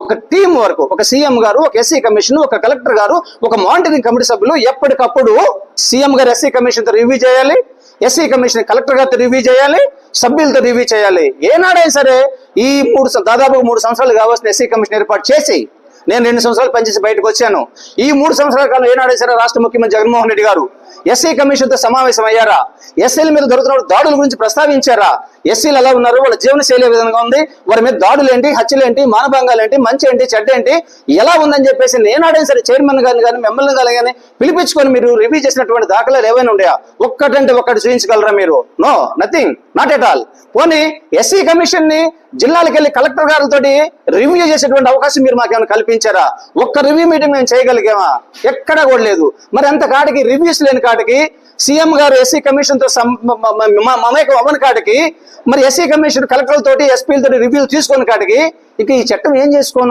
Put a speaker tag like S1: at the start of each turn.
S1: ఒక team work, ఒక CM గారు, ఒక ఎస్సీ కమిషన్, ఒక కలెక్టర్ గారు, ఒక మానిటరింగ్ కమిటీ సభ్యులు ఎప్పటికప్పుడు సీఎం గారు ఎస్సీ కమిషన్ తో రివ్యూ చేయాలి, ఎస్సీ కమిషన్ కలెక్టర్ గారితో రివ్యూ చేయాలి, సభ్యులతో రివ్యూ చేయాలి. ఏనాడైనా సరే ఈ దాదాపు 3 సంవత్సరాలు కావాల్సిన ఎస్సీ కమిషన్ ఏర్పాటు చేసి నేను 2 సంవత్సరాలు పనిచేసి బయటకు వచ్చాను. ఈ 3 సంవత్సరాల కాలం ఏనాడైనా సరే రాష్ట్ర ముఖ్యమంత్రి జగన్మోహన్ రెడ్డి గారు ఎస్సీ కమిషన్ తో సమావేశం అయ్యారా? ఎస్సీల మీద జరుగుతున్న దాడుల గురించి ప్రస్తావించారా? ఎస్సీలు ఎలా ఉన్నారు, వాళ్ళ జీవనశైలి ఏ విధంగా ఉంది, వారి మీద దాడులు ఏంటి, హత్యలు ఏంటి, మానభంగాలు ఏంటి, మంచి ఏంటి, చెడ్డ ఏంటి, ఎలా ఉందని చెప్పేసి నేనాడైనా సరే చైర్మన్ గారిని కానీ ఎమ్మెల్యే గారిని కానీ పిలిపించుకొని మీరు రివ్యూ చేసినటువంటి దాఖలాలు ఏవైనా ఉన్నాయా? ఒక్కటంటే ఒక్కటి చూపించగలరా మీరు? No, nothing, not at all. పోనీ ఎస్సీ కమిషన్ ని జిల్లాలకు వెళ్ళి కలెక్టర్ గారితో రివ్యూ చేసేటువంటి అవకాశం మీరు మాకేమైనా కల్పించారా? ఒక్క రివ్యూ మీటింగ్ మేము చేయగలిగామా? ఎక్కడా కూడా లేదు. మరి అంత కాటికి రివ్యూస్ లేని కాటికి సీఎం గారు ఎస్సీ కమిషన్ తో మమేకం అవ్వని కాటికి మరి ఎస్సీ కమిషన్ కలెక్టర్లతోటి ఎస్పీలతో రివ్యూలు తీసుకుని కాటికి ఇక ఈ చట్టం ఏం చేసుకోను?